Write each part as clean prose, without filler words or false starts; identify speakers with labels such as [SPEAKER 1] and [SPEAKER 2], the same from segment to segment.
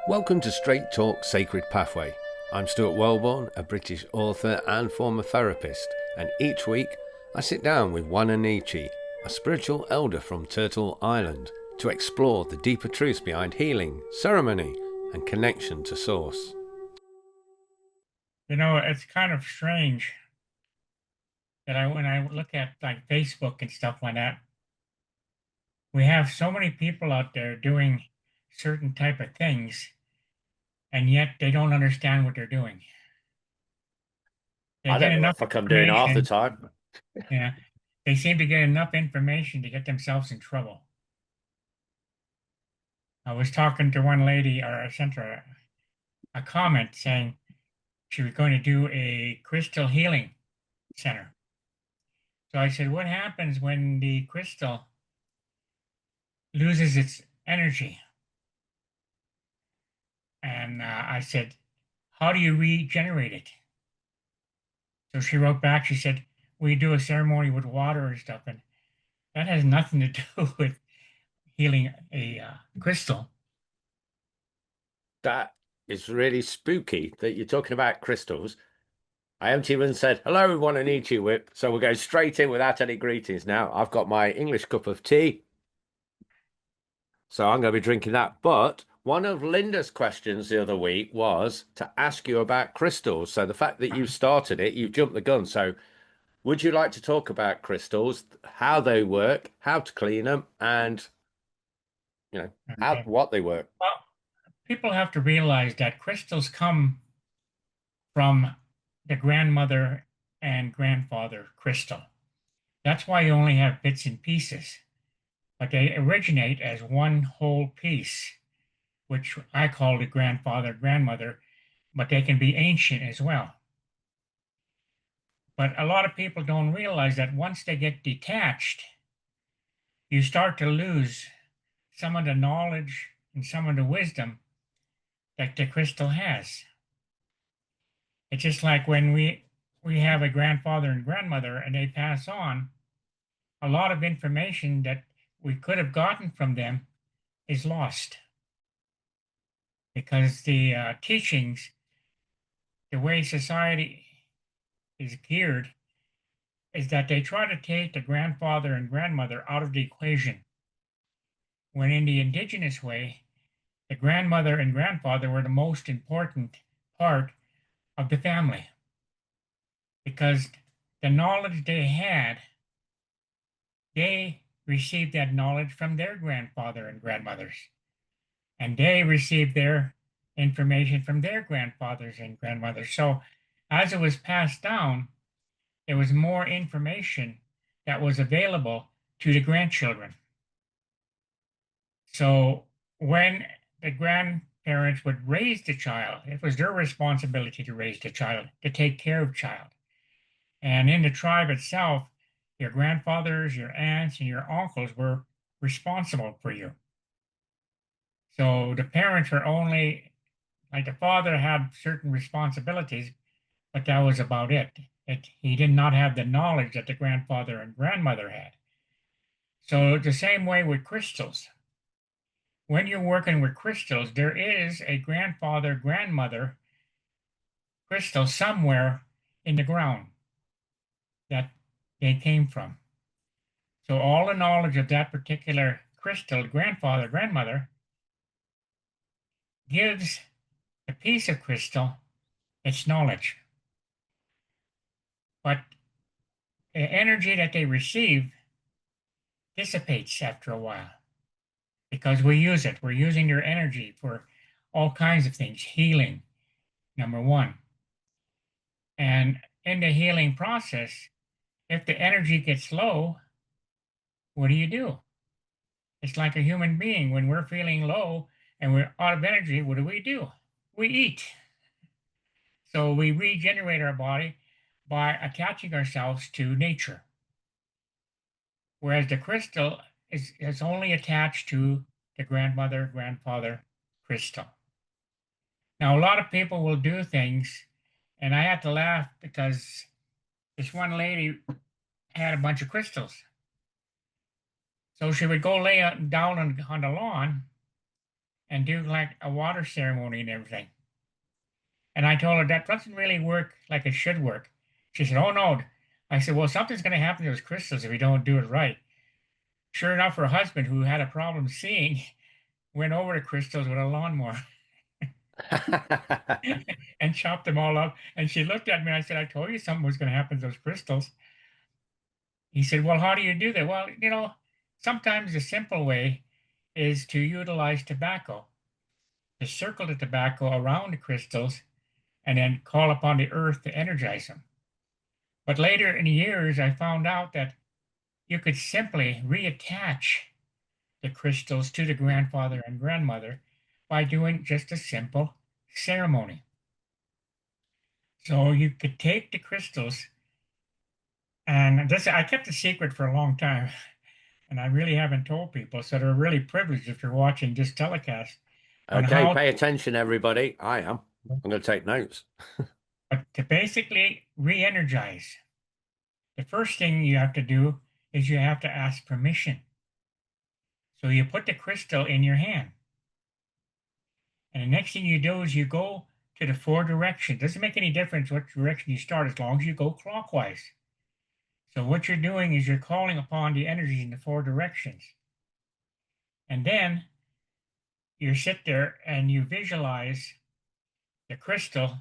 [SPEAKER 1] Welcome to Straight Talk Sacred Pathway. I'm Stuart Wellborn, a British author and former therapist, and each week I sit down with Wa-Na-Nee-Che, a spiritual elder from Turtle Island, to explore the deeper truths behind healing, ceremony, and connection to Source.
[SPEAKER 2] You know, it's kind of strange that when I look at like Facebook and stuff like that, we have so many people out there doing certain type of things, and yet they don't understand what they're doing. They
[SPEAKER 3] I
[SPEAKER 2] get
[SPEAKER 3] don't know
[SPEAKER 2] enough
[SPEAKER 3] if I'm doing half the
[SPEAKER 2] information,
[SPEAKER 3] time.
[SPEAKER 2] yeah, they seem to get enough information to get themselves in trouble. I was talking to one lady, or I sent her a comment saying she was going to do a crystal healing center. So I said, what happens when the crystal loses its energy? And I said, how do you regenerate it? So she wrote back, she said, we do a ceremony with water and stuff. And that has nothing to do with healing a crystal.
[SPEAKER 3] That is really spooky that you're talking about crystals. I haven't even said hello, Wa-Na-Nee-Che Whip, so we'll go straight in without any greetings now. I've got my English cup of tea, so I'm going to be drinking that. But one of Linda's questions the other week was to ask you about crystals. So the fact that you started it, you jumped the gun. So would you like to talk about crystals, how they work, how to clean them, and how
[SPEAKER 2] Okay.
[SPEAKER 3] what they work?
[SPEAKER 2] Well, people have to realize that crystals come from the grandmother and grandfather crystal. That's why you only have bits and pieces, but they originate as one whole piece, which I call the grandfather, grandmother, but they can be ancient as well. But a lot of people don't realize that once they get detached, you start to lose some of the knowledge and some of the wisdom that the crystal has. It's just like when we have a grandfather and grandmother and they pass on, a lot of information that we could have gotten from them is lost because the teachings, the way society is geared, is that they try to take the grandfather and grandmother out of the equation. When in the indigenous way, the grandmother and grandfather were the most important part of the family because the knowledge they had, they received that knowledge from their grandfather and grandmothers, and they received their information from their grandfathers and grandmothers. So as it was passed down, there was more information that was available to the grandchildren. So when the grandparents would raise the child, it was their responsibility to raise the child, to take care of child. And in the tribe itself, your grandfathers, your aunts, and your uncles were responsible for you. So the parents were only, like the father had certain responsibilities, but that was about it. He did not have the knowledge that the grandfather and grandmother had. So the same way with crystals. When you're working with crystals, there is a grandfather, grandmother crystal somewhere in the ground that they came from. So all the knowledge of that particular crystal, grandfather, grandmother, gives the piece of crystal its knowledge. But the energy that they receive dissipates after a while because we use it. We're using their energy for all kinds of things, healing, number one. And in the healing process, if the energy gets low, what do? It's like a human being. When we're feeling low and we're out of energy, what do? We eat. So we regenerate our body by attaching ourselves to nature. Whereas the crystal is only attached to the grandmother, grandfather crystal. Now, a lot of people will do things, and I had to laugh because this one lady had a bunch of crystals. So she would go lay down on the lawn, and do like a water ceremony and everything. And I told her that doesn't really work like it should work. She said, "Oh no." I said, "Well, something's going to happen to those crystals if we don't do it right." Sure enough, her husband, who had a problem seeing, went over to crystals with a lawnmower and chopped them all up. And she looked at me and I said, "I told you something was going to happen to those crystals." He said, "Well, how do you do that?" Well, sometimes the simple way is to utilize tobacco, to circle the tobacco around the crystals and then call upon the earth to energize them. But later in the years, I found out that you could simply reattach the crystals to the grandfather and grandmother by doing just a simple ceremony. So you could take the crystals, and this I kept a secret for a long time, and I really haven't told people, so they're really privileged if you're watching this telecast on
[SPEAKER 3] Okay,
[SPEAKER 2] how
[SPEAKER 3] pay attention, everybody. I am. I'm going to take notes.
[SPEAKER 2] to basically re-energize. The first thing you have to do is you have to ask permission. So you put the crystal in your hand. And the next thing you do is you go to the four directions. Doesn't make any difference what direction you start as long as you go clockwise. So what you're doing is you're calling upon the energies in the four directions. And then you sit there and you visualize the crystal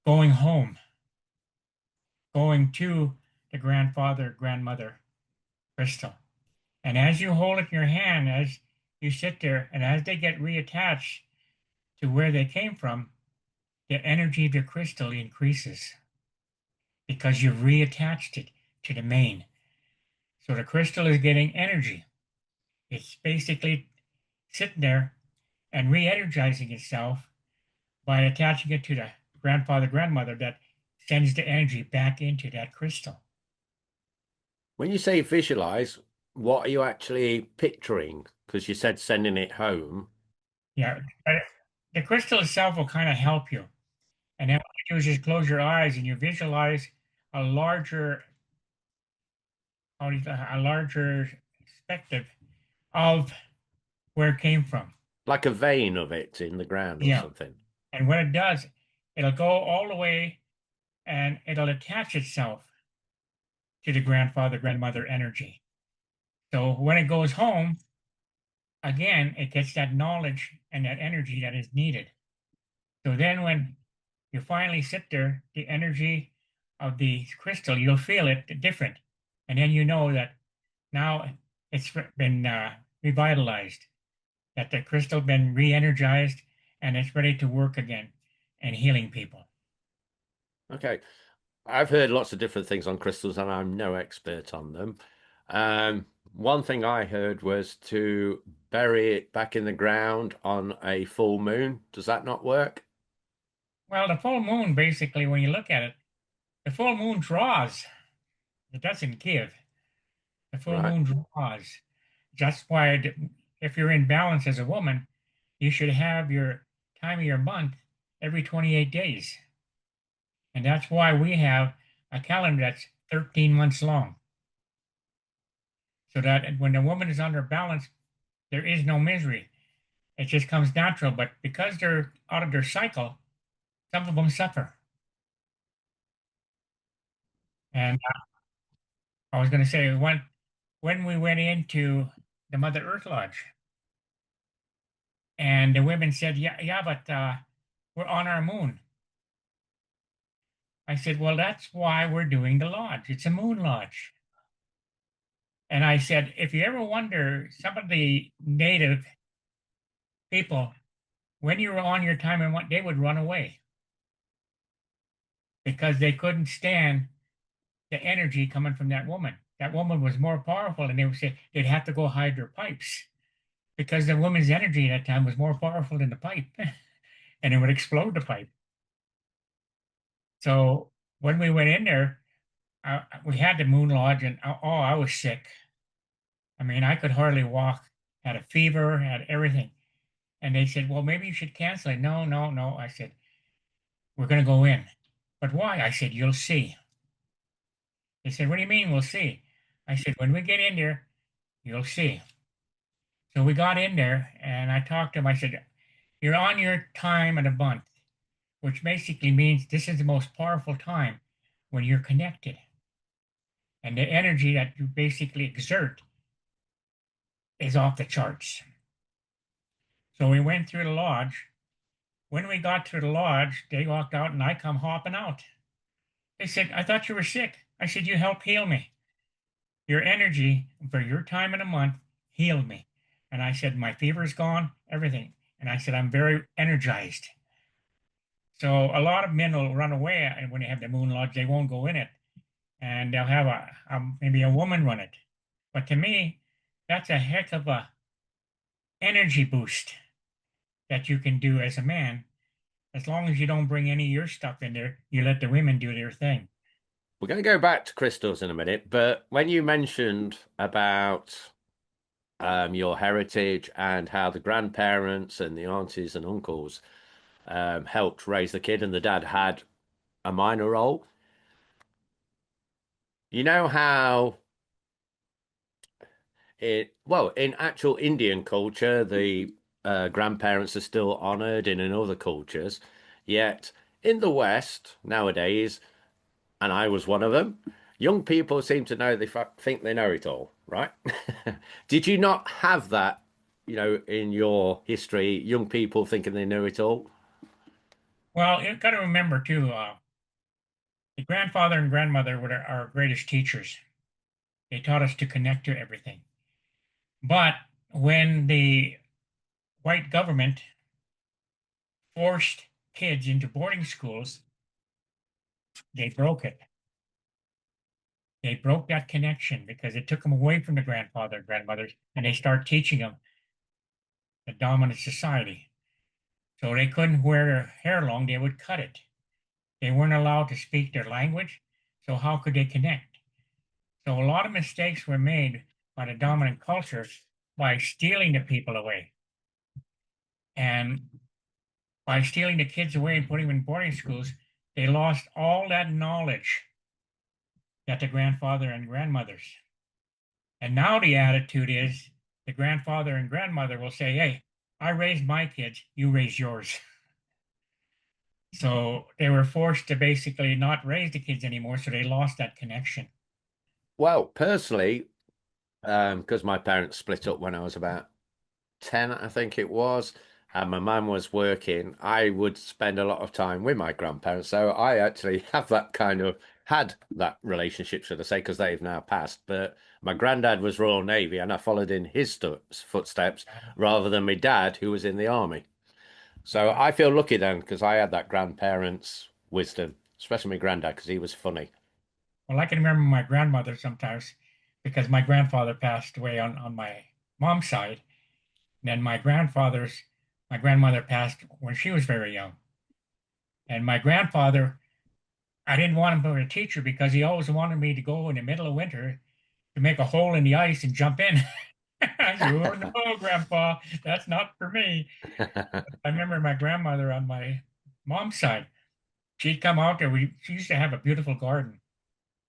[SPEAKER 2] going home, going to the grandfather, grandmother crystal. And as you hold it in your hand, as you sit there, and as they get reattached to where they came from, the energy of the crystal increases because you've reattached it to the main. So the crystal is getting energy. It's basically sitting there and re-energizing itself by attaching it to the grandfather, grandmother that sends the energy back into that crystal.
[SPEAKER 3] When you say visualize, what are you actually picturing? Because you said sending it home.
[SPEAKER 2] Yeah, but the crystal itself will kind of help you. And then what you do is just close your eyes and you visualize a larger, a larger perspective of where it came from.
[SPEAKER 3] Like a vein of it in the ground or
[SPEAKER 2] Yeah.
[SPEAKER 3] something.
[SPEAKER 2] And when it does, it'll go all the way and it'll attach itself to the grandfather, grandmother energy. So when it goes home, again, it gets that knowledge and that energy that is needed. So then when you finally sit there, the energy of the crystal, you'll feel it different. And then you know that now it's been revitalized, that the crystal been re-energized and it's ready to work again and healing people.
[SPEAKER 3] Okay. I've heard lots of different things on crystals and I'm no expert on them. One thing I heard was to bury it back in the ground on a full moon. Does that not work?
[SPEAKER 2] Well, the full moon, basically, when you look at it, the full moon draws. It doesn't give. The full
[SPEAKER 3] Right.
[SPEAKER 2] moon draws. That's why if you're in balance as a woman, you should have your time of your month every 28 days. And that's why we have a calendar that's 13 months long. So that when the woman is under balance, there is no misery. It just comes natural. But because they're out of their cycle, some of them suffer. And I was going to say, when we went into the Mother Earth Lodge, and the women said, "Yeah, yeah, but we're on our moon." I said, "Well, that's why we're doing the lodge. It's a moon lodge." And I said, "If you ever wonder, some of the native people, when you were on your time and what, they would run away because they couldn't stand the energy coming from that woman. That woman was more powerful, and they would say they'd have to go hide their pipes because the woman's energy at that time was more powerful than the pipe, and it would explode the pipe. So when we went in there, we had the moon lodge, and oh, I was sick. I mean, I could hardly walk, had a fever, had everything. And they said, "Well, maybe you should cancel it." No, no, no. I said, "We're going to go in." "But why?" I said, "You'll see." They said, "What do you mean we'll see?" I said, "When we get in there, you'll see." So we got in there and I talked to him. I said, you're on your time of the month, which basically means this is the most powerful time when you're connected. And the energy that you basically exert is off the charts. So we went through the lodge. When we got to the lodge, they walked out and I come hopping out. They said, I thought you were sick. I said, you helped heal me. Your energy for your time in a month healed me. And I said, my fever's gone, everything. And I said, I'm very energized. So a lot of men will run away, and when they have the moon lodge, they won't go in it. And they'll have maybe a woman run it. But to me, that's a heck of a energy boost that you can do as a man. As long as you don't bring any of your stuff in there, you let the women do their thing.
[SPEAKER 3] We're going to go back to crystals in a minute, but when you mentioned about your heritage and how the grandparents and the aunties and uncles helped raise the kid and the dad had a minor role, you know how in actual Indian culture, the grandparents are still honored in other cultures, yet in the West nowadays, and I was one of them. Young people seem to know think they know it all, right? Did you not have that, in your history, young people thinking they know it all?
[SPEAKER 2] Well, you've got to remember too, the grandfather and grandmother were our greatest teachers. They taught us to connect to everything. But when the white government forced kids into boarding schools, they broke it. They broke that connection because it took them away from the grandfather and grandmothers, and they start teaching them the dominant society. So they couldn't wear their hair long, they would cut it. They weren't allowed to speak their language, so how could they connect? So a lot of mistakes were made by the dominant culture by stealing the people away. And by stealing the kids away and putting them in boarding schools, they lost all that knowledge that the grandfather and grandmothers. And now the attitude is the grandfather and grandmother will say, hey, I raised my kids, you raise yours. So they were forced to basically not raise the kids anymore, so they lost that connection.
[SPEAKER 3] Well, personally, because my parents split up when I was about 10, I think it was, and my mum was working, I would spend a lot of time with my grandparents. So I actually have that kind of had that relationship, should I say, because they've now passed. But my granddad was Royal Navy, and I followed in his footsteps rather than my dad, who was in the army. So I feel lucky then because I had that grandparents' wisdom, especially my granddad because he was funny.
[SPEAKER 2] Well, I can remember my grandmother sometimes because my grandfather passed away on my mom's side. And then my grandmother passed when she was very young. And my grandfather, I didn't want him to be a teacher because he always wanted me to go in the middle of winter to make a hole in the ice and jump in. I said, oh no, Grandpa, that's not for me. I remember my grandmother on my mom's side. She'd come out there. She used to have a beautiful garden,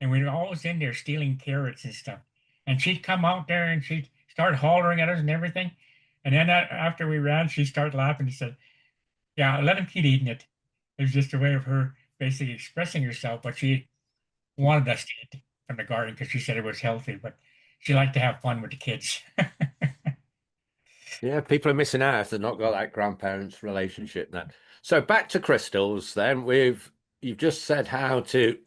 [SPEAKER 2] and we were always in there stealing carrots and stuff. And she'd come out there and she'd start hollering at us and everything. And then after we ran, she'd start laughing and said, "Yeah, let him keep eating it." It was just a way of her basically expressing herself, but she wanted us to eat from the garden because she said it was healthy. But she liked to have fun with the kids.
[SPEAKER 3] Yeah, people are missing out if they've not got that grandparents relationship then. So back to crystals then. You've just said how to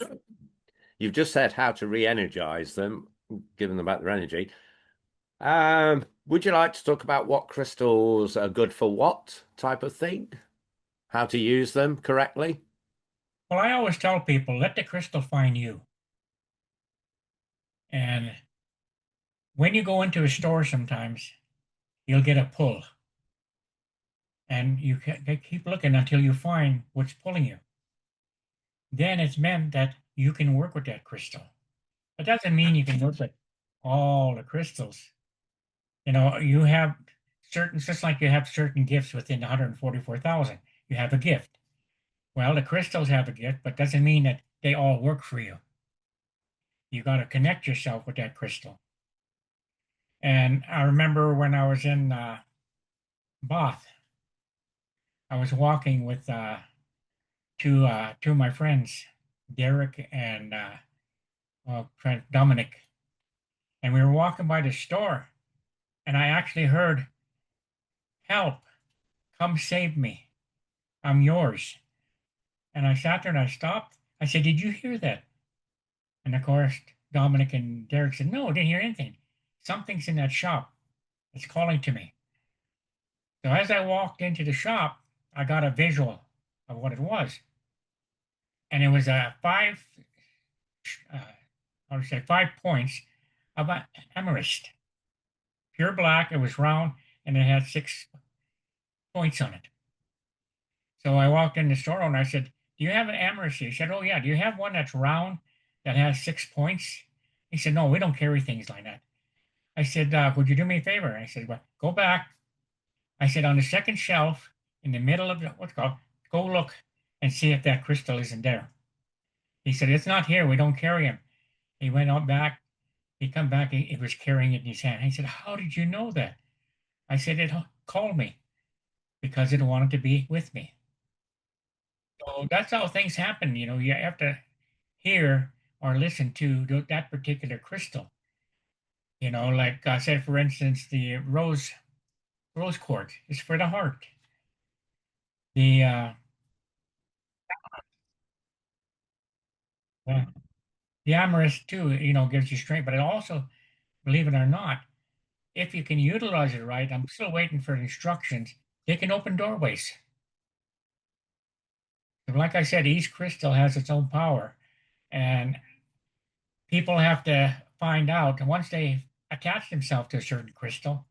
[SPEAKER 3] you've just said how to re-energize them, giving them back their energy. Would you like to talk about what crystals are good for what type of thing? How to use them correctly?
[SPEAKER 2] Well, I always tell people, let the crystal find you. And when you go into a store sometimes, you'll get a pull. And you keep looking until you find what's pulling you. Then it's meant that you can work with that crystal. That doesn't mean you can work with all the crystals. You have just like you have certain gifts within 144,000. You have a gift. Well, the crystals have a gift, but doesn't mean that they all work for you. You got to connect yourself with that crystal. And I remember when I was in Bath, I was walking with two of my friends, Derek and friend Dominic, and we were walking by the store, and I actually heard, "Help! Come save me! I'm yours." And I sat there and I stopped. I said, "Did you hear that?" And of course, Dominic and Derek said, "No, I didn't hear anything. Something's in that shop. It's calling to me." So as I walked into the shop, I got a visual of what it was. And it was a uh, how to say, 5 points of amethyst, pure black. It was round and it had 6 points on it. So I walked in the store and I said, "Do you have an amethyst?" He said, "Oh, yeah. Do you have one that's round that has 6 points?" He said, "No, we don't carry things like that." I said, "Would you do me a favor?" I said, "Well, go back." I said, "On the second shelf in the middle of the, what's it called, go look and see if that crystal isn't there." He said, "It's not here. We don't carry them." He went out back. He come back. He was carrying it in his hand. I said, "How did you know that?" I said, "It called me because it wanted to be with me." So that's how things happen. You have to hear or listen to that particular crystal. Like I said, for instance, the rose quartz is for the heart. The uh, the amethyst too, gives you strength, but it also, believe it or not, if you can utilize it right, I'm still waiting for instructions. They can open doorways. And like I said, each crystal has its own power, and people have to find out. And once they attach themselves to a certain crystal,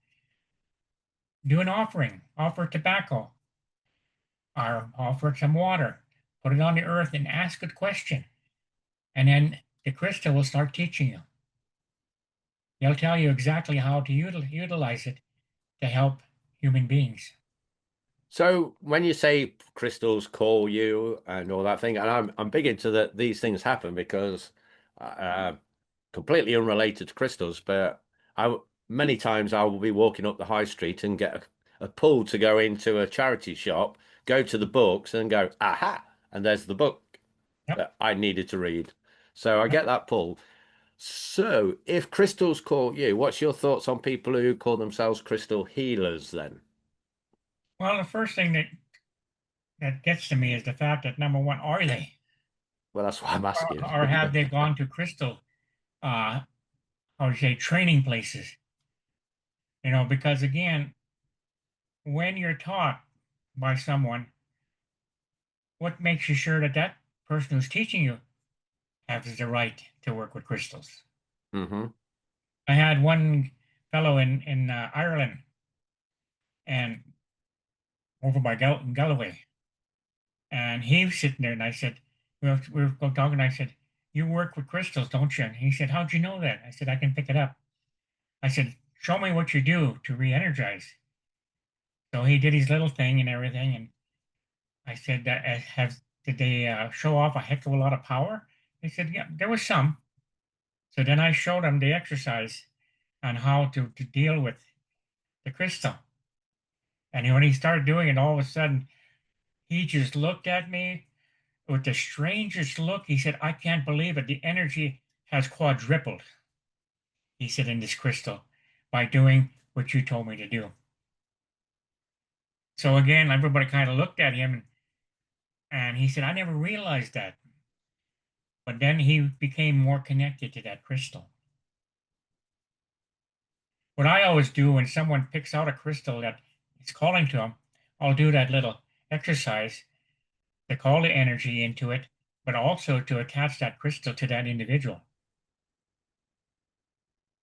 [SPEAKER 2] do an offering, offer tobacco, or offer some water, put it on the earth, and ask a question, and then the crystal will start teaching you. They'll tell you exactly how to utilize it to help human beings.
[SPEAKER 3] So when you say crystals call you and all that thing, and I'm big into that these things happen because completely unrelated to crystals, but I many times I will be walking up the high street and get a pull to go into a charity shop, go to the books and go, aha, and there's the book
[SPEAKER 2] Yep.
[SPEAKER 3] that I needed to read. So I
[SPEAKER 2] Yep.
[SPEAKER 3] get that pull. So if crystals call you, what's your thoughts on people who call themselves crystal healers then?
[SPEAKER 2] Well, the first thing that gets to me is the fact that, number one, are they?
[SPEAKER 3] Well, that's what I'm asking.
[SPEAKER 2] Or have they gone to crystal, uh, how to say, training places? Because again, when you're taught by someone, what makes you sure that that person who's teaching you has the right to work with crystals?
[SPEAKER 3] Hmm.
[SPEAKER 2] I had one fellow in Ireland and over by Galloway, and he was sitting there, and I said, we were talking, and I said, "You work with crystals, don't you?" And he said, "How'd you know that?" I said, "I can pick it up." I said, "Show me what you do to re-energize." So he did his little thing and everything, and I said, did they show off a heck of a lot of power?" He said, "Yeah, there was some." So then I showed him the exercise on how to deal with the crystal. And when he started doing it, all of a sudden, he just looked at me with the strangest look. He said, "I can't believe it. The energy has quadrupled," he said, "in this crystal by doing what you told me to do." So again, everybody kind of looked at him, and he said, "I never realized that." But then he became more connected to that crystal. What I always do when someone picks out a crystal that is calling to them, I'll do that little exercise to call the energy into it, but also to attach that crystal to that individual.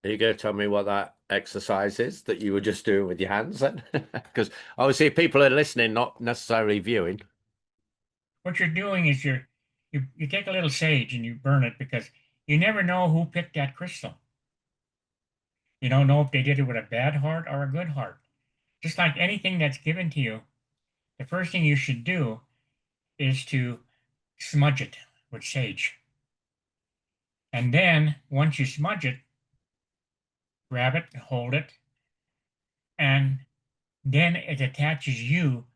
[SPEAKER 3] Are you going to tell me what that exercise is that you were just doing with your hands then? Because obviously people are listening, not necessarily viewing.
[SPEAKER 2] What you're doing is you take a little sage and you burn it because you never know who picked that crystal. You don't know if they did it with a bad heart or a good heart. Just like anything that's given to you, the first thing you should do is to smudge it with sage. And then once you smudge it, grab it, hold it, and then it attaches you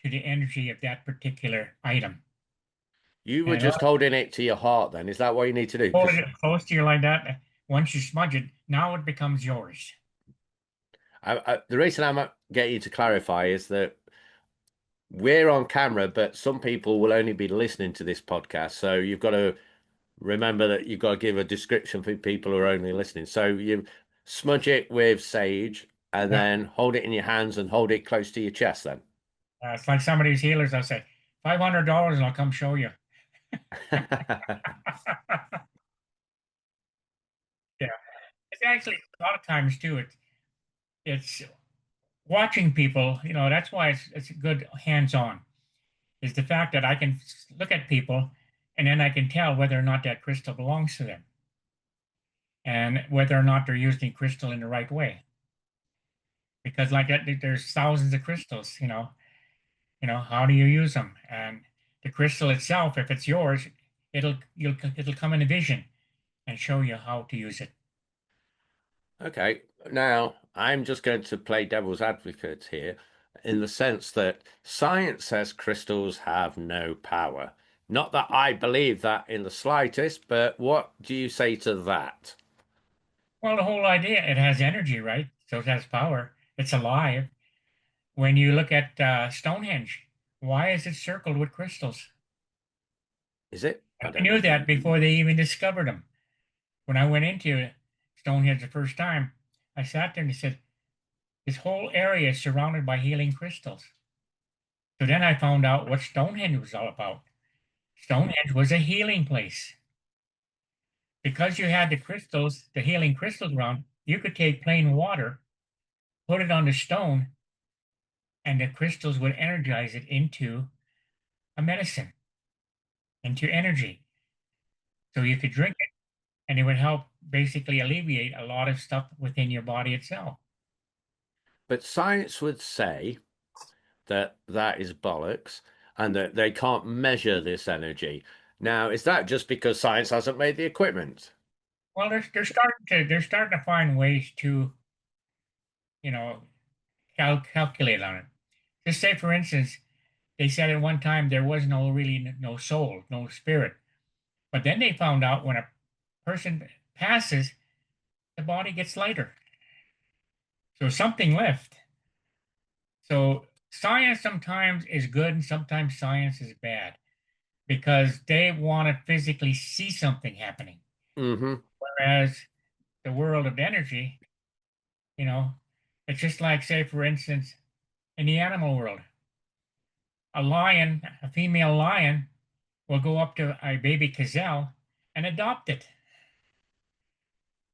[SPEAKER 2] to the energy of that particular item.
[SPEAKER 3] You were
[SPEAKER 2] And
[SPEAKER 3] just holding it to your heart then. Is that what you need to do?
[SPEAKER 2] hold
[SPEAKER 3] Because
[SPEAKER 2] it close to you like that. Once you smudge it, now it becomes yours.
[SPEAKER 3] the reason I'm getting you to clarify is that we're on camera, but some people will only be listening to this podcast. So you've got to remember that you've got to give a description for people who are only listening. So you smudge it with sage and
[SPEAKER 2] Yeah.
[SPEAKER 3] then hold it in your hands and hold it close to your chest then.
[SPEAKER 2] It's like some of these healers, I'll say, $500 and I'll come show you. Yeah. It's actually a lot of times too, it's watching people, that's why it's good hands-on, is the fact that I can look at people and then I can tell whether or not that crystal belongs to them and whether or not they're using crystal in the right way. Because like that, there's thousands of crystals, how do you use them? And the crystal itself, if it's yours, it'll come in a vision and show you how to use it.
[SPEAKER 3] Okay, now I'm just going to play devil's advocate here in the sense that science says crystals have no power. Not that I believe that in the slightest, but what do you say to that?
[SPEAKER 2] Well, the whole idea, it has energy, right? So it has power. It's alive. When you look at Stonehenge, why is it circled with crystals?
[SPEAKER 3] Is it? I
[SPEAKER 2] I
[SPEAKER 3] don't
[SPEAKER 2] knew
[SPEAKER 3] know.
[SPEAKER 2] that before they even discovered them. When I went into Stonehenge the first time, I sat there and said, this whole area is surrounded by healing crystals. So then I found out what Stonehenge was all about. Stonehenge was a healing place. Because you had the crystals, the healing crystals around, you could take plain water, put it on the stone, and the crystals would energize it into a medicine, into energy. So you could drink it, and it would help basically alleviate a lot of stuff within your body itself.
[SPEAKER 3] But science would say that that is bollocks and that they can't measure this energy. Now, is that just because science hasn't made the equipment?
[SPEAKER 2] Well, they're starting to find ways to, you know, calculate on it. Just say, for instance, they said at one time there was no soul, no spirit. But then they found out when a person passes, the body gets lighter. So something left. So science sometimes is good and sometimes science is bad because they want to physically see something happening.
[SPEAKER 3] Mm-hmm.
[SPEAKER 2] Whereas the world of energy, you know, it's just like, say, for instance, in the animal world, a female lion will go up to a baby gazelle and adopt it.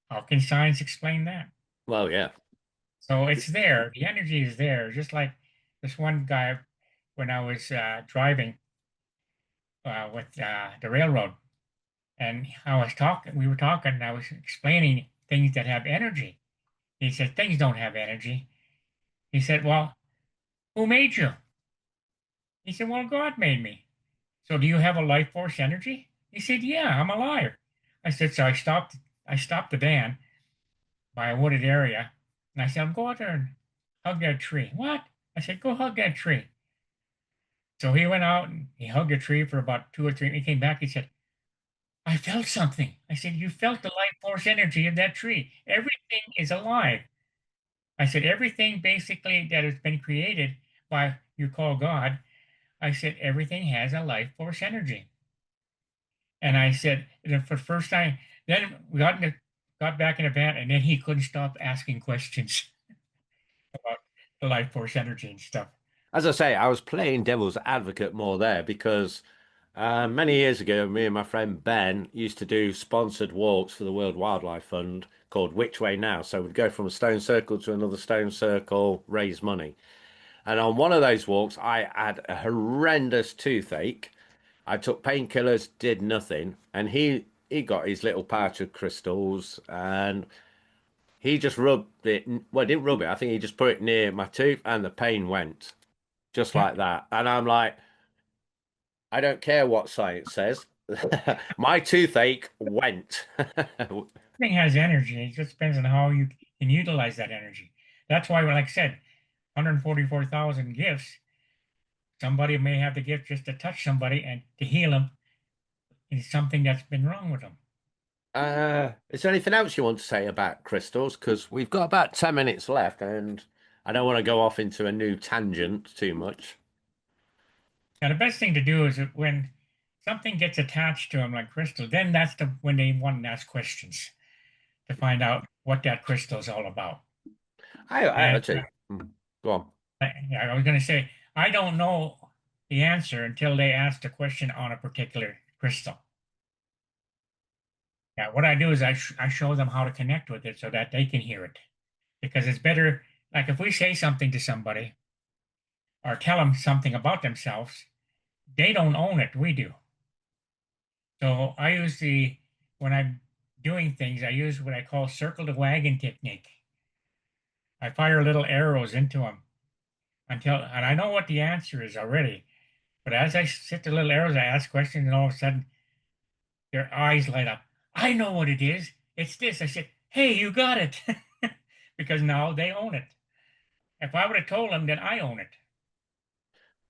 [SPEAKER 2] How can science explain that?
[SPEAKER 3] Well, yeah.
[SPEAKER 2] So it's there. The energy is there. Just like this one guy when I was driving with the railroad, and we were talking, and I was explaining things that have energy. He said, things don't have energy. He said, well, who made you? He said, well, God made me. So do you have a life force energy? He said, yeah, I'm alive. I said, so I stopped the van by a wooded area, and I said, I'm go out there and hug that tree. What? I said, go hug that tree. So he went out and he hugged a tree for about 2 or 3. He came back. He said, I felt something. I said, you felt the life force energy of that tree. Everything is alive. I said, everything basically that has been created by you call God, I said, everything has a life force energy. And I said, for the first time, then we got back in the van, and then he couldn't stop asking questions about the life force energy and stuff.
[SPEAKER 3] As I say, I was playing devil's advocate more there because many years ago, me and my friend Ben used to do sponsored walks for the World Wildlife Fund called Which Way Now? So we'd go from a stone circle to another stone circle, raise money. And on one of those walks, I had a horrendous toothache. I took painkillers, did nothing, and he got his little pouch of crystals and he just rubbed it. Well, didn't rub it. I think he just put it near my tooth, and the pain went just
[SPEAKER 2] Yeah,
[SPEAKER 3] like that. And I'm like, I don't care what science says. My toothache went.
[SPEAKER 2] everything has energy. It just depends on how you can utilize that energy. That's why, like I said, 144,000 gifts. Somebody may have the gift just to touch somebody and to heal them in something that's been wrong with them.
[SPEAKER 3] Is there anything else you want to say about crystals? Because we've got about 10 minutes left, and I don't want to go off into a new tangent too much.
[SPEAKER 2] Now, the best thing to do is that when something gets attached to them like crystal, then that's when they want to ask questions to find out what that crystal is all about.
[SPEAKER 3] I
[SPEAKER 2] And
[SPEAKER 3] actually, go on.
[SPEAKER 2] I was going to say, I don't know the answer until they ask the question on a particular crystal. Yeah, what I do is I show them how to connect with it so that they can hear it. Because it's better, like if we say something to somebody or tell them something about themselves, they don't own it, we do. So when I'm doing things, I use what I call circle the wagon technique. I fire little arrows into them and I know what the answer is already. But as I sit the little arrows, I ask questions, and all of a sudden their eyes light up. I know what it is. It's this. I said, hey, you got it. Because now they own it. If I would have told them, then I own it.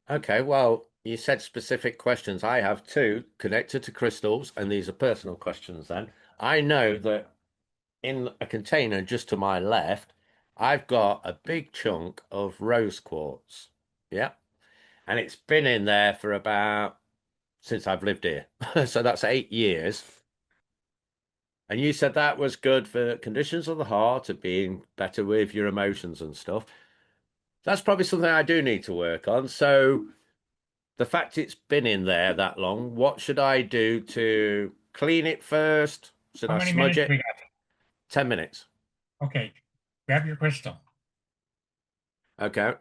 [SPEAKER 3] Okay, well, you said specific questions. I have two connected to crystals, and these are personal questions then. I know that in a container just to my left, I've got a big chunk of rose quartz. Yeah. And it's been in there for about since I've lived here. So that's 8 years. And you said that was good for conditions of the heart, of being better with your emotions and stuff. That's probably something I do need to work on. So the fact it's been in there that long, what should I do to clean it first? Should
[SPEAKER 2] How
[SPEAKER 3] I
[SPEAKER 2] many
[SPEAKER 3] smudge
[SPEAKER 2] minutes
[SPEAKER 3] it?
[SPEAKER 2] we got?
[SPEAKER 3] 10 minutes.
[SPEAKER 2] Okay, grab your crystal.
[SPEAKER 3] Okay.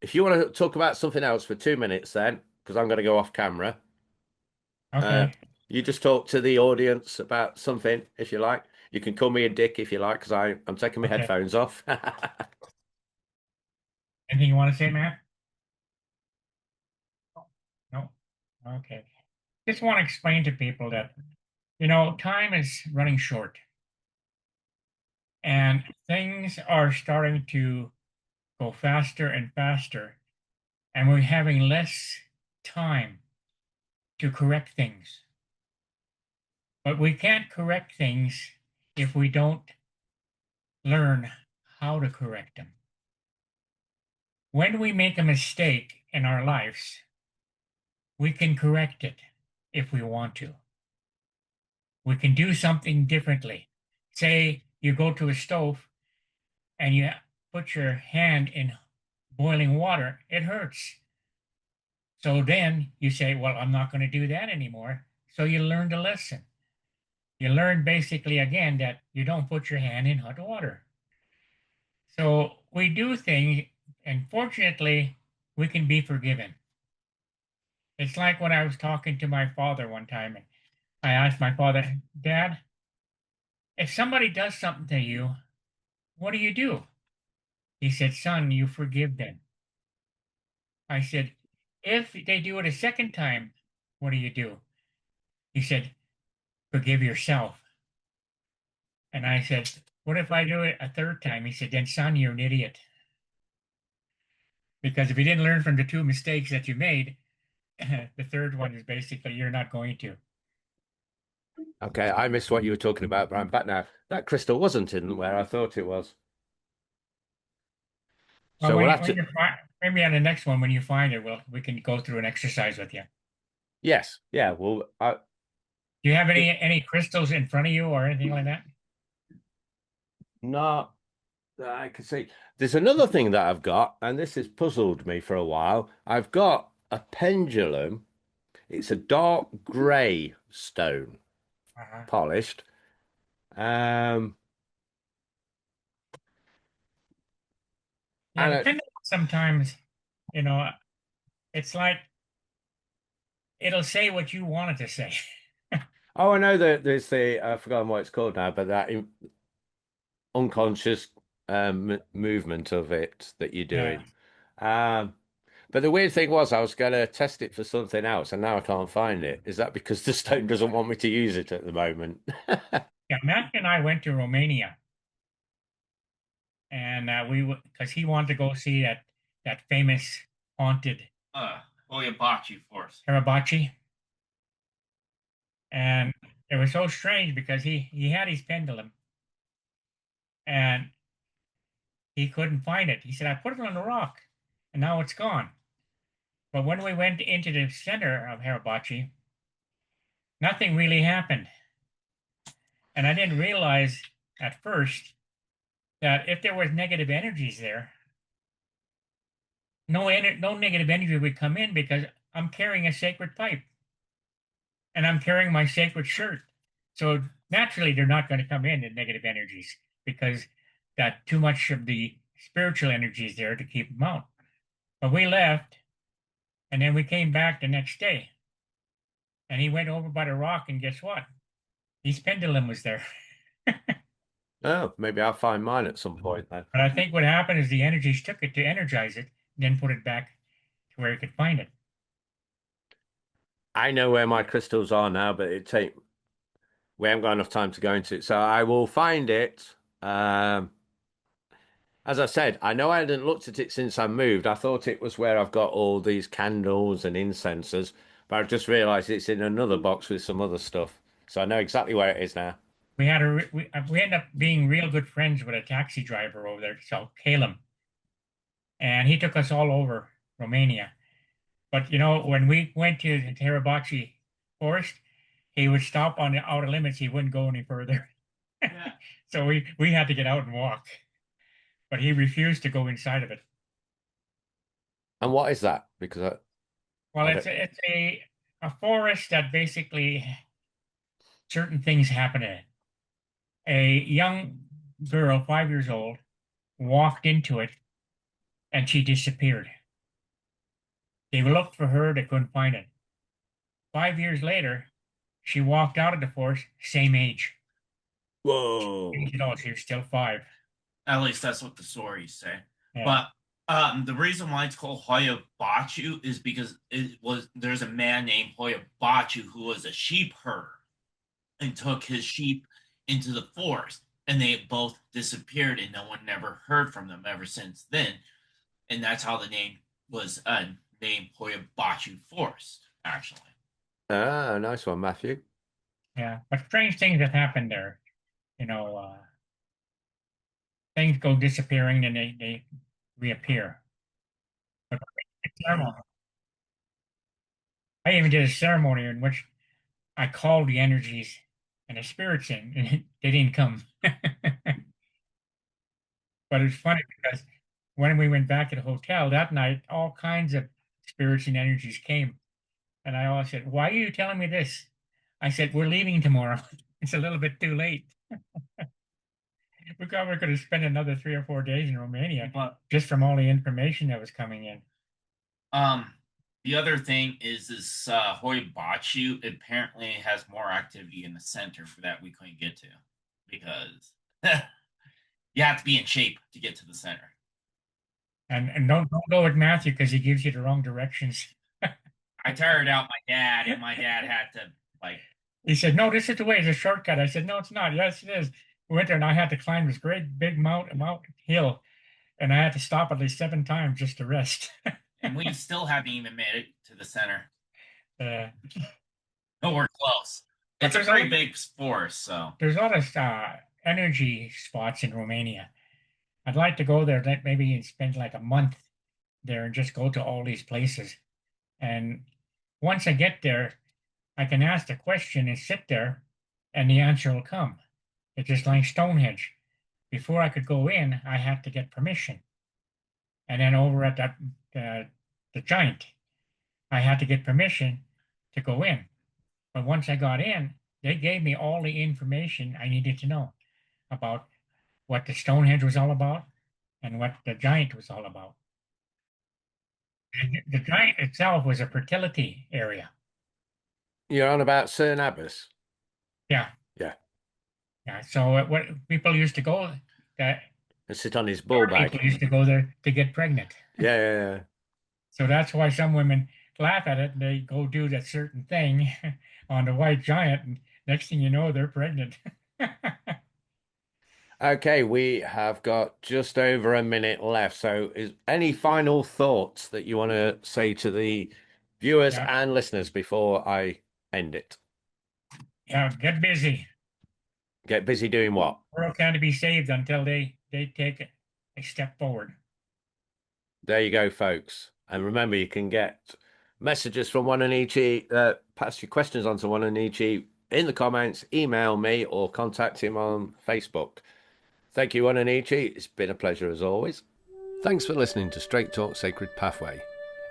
[SPEAKER 3] If you want to talk about something else for 2 minutes, then, because I'm going to go off camera, uh,
[SPEAKER 2] Okay,
[SPEAKER 3] you just talk to the audience about something if you like. You can call me a dick if you like, because I'm taking my
[SPEAKER 2] okay.
[SPEAKER 3] headphones off.
[SPEAKER 2] Anything you want to say, Matt? No? Okay. Just want to explain to people that, time is running short and things are starting to go faster and faster, and we're having less time to correct things. But we can't correct things if we don't learn how to correct them. When we make a mistake in our lives, we can correct it if we want to. We can do something differently. Say you go to a stove and you put your hand in boiling water, it hurts. So then you say, well, I'm not going to do that anymore. So you learned a lesson. You learn basically again that you don't put your hand in hot water. So we do things, and fortunately, we can be forgiven. It's like when I was talking to my father one time, and I asked my father, Dad, if somebody does something to you, what do you do? He said, Son, you forgive them. I said, if they do it a second time, what do you do? He said, forgive yourself. And I said, what if I do it a third time? He said, then son, you're an idiot. Because if you didn't learn from the two mistakes that you made, the third one is basically you're not going to.
[SPEAKER 3] Okay, I missed what you were talking about, but I'm back now. That crystal wasn't in where I thought it was.
[SPEAKER 2] Well,
[SPEAKER 3] So we'll have
[SPEAKER 2] when
[SPEAKER 3] to,
[SPEAKER 2] you find, maybe on the next one, when you find it, we can go through an exercise with you.
[SPEAKER 3] yes, yeah, well,
[SPEAKER 2] Do you have
[SPEAKER 3] it,
[SPEAKER 2] any crystals in front of you or anything like that?
[SPEAKER 3] no, I can see. There's another thing that I've got, and this has puzzled me for a while. I've got a pendulum. It's a dark grey stone,
[SPEAKER 2] Uh-huh.
[SPEAKER 3] polished. Um,
[SPEAKER 2] Yeah,
[SPEAKER 3] and
[SPEAKER 2] depending on sometimes, you know, it's like it'll say what you want it to say.
[SPEAKER 3] oh, I know that there's I've forgotten what it's called now, but that unconscious movement of it that you're
[SPEAKER 2] Yeah.
[SPEAKER 3] doing. Um, but the weird thing was, I was going to test it for something else, and now I can't find it. Is that because the stone doesn't want me to use it at the moment?
[SPEAKER 2] Yeah, Matt and I went to Romania, and because he wanted to go see that famous haunted
[SPEAKER 4] Baciu Forest.
[SPEAKER 2] Hirabachi. And it was so strange because he had his pendulum and he couldn't find it. He said, I put it on the rock and now it's gone. But when we went into the center of Hirabachi, nothing really happened. And I didn't realize at first that if there was negative energies there, no negative energy would come in because I'm carrying a sacred pipe and I'm carrying my sacred shirt. So naturally, they're not going to come in negative energies because got too much of the spiritual energies there to keep them out. But we left, and then we came back the next day, and he went over by the rock, and guess what? His pendulum was there.
[SPEAKER 3] Oh, maybe I'll find mine at some point then.
[SPEAKER 2] But I think what happened is the energies took it to energize it, then put it back to where he could find it.
[SPEAKER 3] I know where my crystals are now, but we haven't got enough time to go into it. So I will find it. As I said, I know I hadn't looked at it since I moved. I thought it was where I've got all these candles and incensers, but I've just realized it's in another box with some other stuff. So I know exactly where it is now.
[SPEAKER 2] We had we ended up being real good friends with a taxi driver over there, so Caleb, and he took us all over Romania. But when we went to the Baciu Forest, he would stop on the outer limits. He wouldn't go any further.
[SPEAKER 4] Yeah.
[SPEAKER 2] So we had to get out and walk. But he refused to go inside of it.
[SPEAKER 3] And what is that? Because
[SPEAKER 2] Well,
[SPEAKER 3] I
[SPEAKER 2] it's a forest that basically certain things happen in it. A young girl, 5 years old, walked into it and she disappeared. They looked for her, they couldn't find it. 5 years later, she walked out of the forest, same age.
[SPEAKER 3] whoa.
[SPEAKER 2] She was still 5.
[SPEAKER 4] At least that's what the stories say.
[SPEAKER 2] Yeah.
[SPEAKER 4] But the reason why it's called Hoya Baciu is because there's a man named Hoya Baciu who was a sheep herder and took his sheep into the forest, and they both disappeared, and no one never heard from them ever since then. And that's how the name was named Hoya Baciu Forest, actually.
[SPEAKER 3] Ah, nice one, Matthew.
[SPEAKER 2] Yeah, but strange things have happened there. Things go disappearing and they reappear. But I even did a ceremony in which I called the energies and the spirits in, and they didn't come. But it's funny because when we went back to the hotel that night, all kinds of spirits and energies came. And I always said, "Why are you telling me this?" I said, "We're leaving tomorrow. It's a little bit too late." We probably could have spent another 3 or 4 days in Romania
[SPEAKER 4] But
[SPEAKER 2] just from all the information that was coming in.
[SPEAKER 4] the other thing is this Hoya Baciu apparently has more activity in the center for that we couldn't get to because you have to be in shape to get to the center.
[SPEAKER 2] And don't go with Matthew because he gives you the wrong directions.
[SPEAKER 4] I tired out my dad, and my dad had to
[SPEAKER 2] He said, "No, this is the way. It's a shortcut." I said, "No, it's not." "Yes, it is." We went there and I had to climb this great big mount hill, and I had to stop at least 7 times just to rest.
[SPEAKER 4] and we still haven't even made it to the center.
[SPEAKER 2] Uh,
[SPEAKER 4] No, we're close.
[SPEAKER 2] But
[SPEAKER 4] It's a
[SPEAKER 2] there's
[SPEAKER 4] pretty
[SPEAKER 2] al-
[SPEAKER 4] big forest, so
[SPEAKER 2] there's a lot of energy spots in Romania. I'd like to go there, maybe spend like a month there and just go to all these places. And once I get there, I can ask the question and sit there, and the answer will come. It's just like Stonehenge. Before I could go in, I had to get permission. And then over at the giant, I had to get permission to go in. But once I got in, they gave me all the information I needed to know about what the Stonehenge was all about and what the giant was all about. And the giant itself was a fertility area.
[SPEAKER 3] You're on about Cern Abbas.
[SPEAKER 2] Yeah.
[SPEAKER 3] Yeah.
[SPEAKER 2] Yeah. So what people used to go, that
[SPEAKER 3] And sit on his bull bag.
[SPEAKER 2] people used to go there to get pregnant.
[SPEAKER 3] Yeah.
[SPEAKER 2] So that's why some women laugh at it and they go do that certain thing on the white giant, and next thing you know, they're pregnant.
[SPEAKER 3] Okay, we have got just over a minute left. So, is any final thoughts that you want to say to the viewers
[SPEAKER 2] Yeah,
[SPEAKER 3] and listeners before I end it?
[SPEAKER 2] yeah, get busy.
[SPEAKER 3] Get busy doing what?
[SPEAKER 2] The world can't be saved until they take a step forward.
[SPEAKER 3] There you go, folks. And remember, you can get messages from Wa-Na-Nee-Che, pass your questions on to Wa-Na-Nee-Che in the comments, email me, or contact him on Facebook. Thank you, Wa-Na-Nee-Che. It's been a pleasure as always.
[SPEAKER 1] Thanks for listening to Straight Talk Sacred Pathway.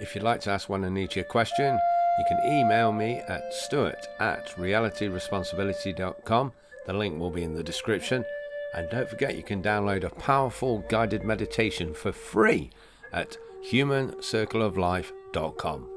[SPEAKER 1] If you'd like to ask Wa-Na-Nee-Che a question, you can email me at stuart@realityresponsibility.com. The link will be in the description. And don't forget, you can download a powerful guided meditation for free at humancircleoflife.com.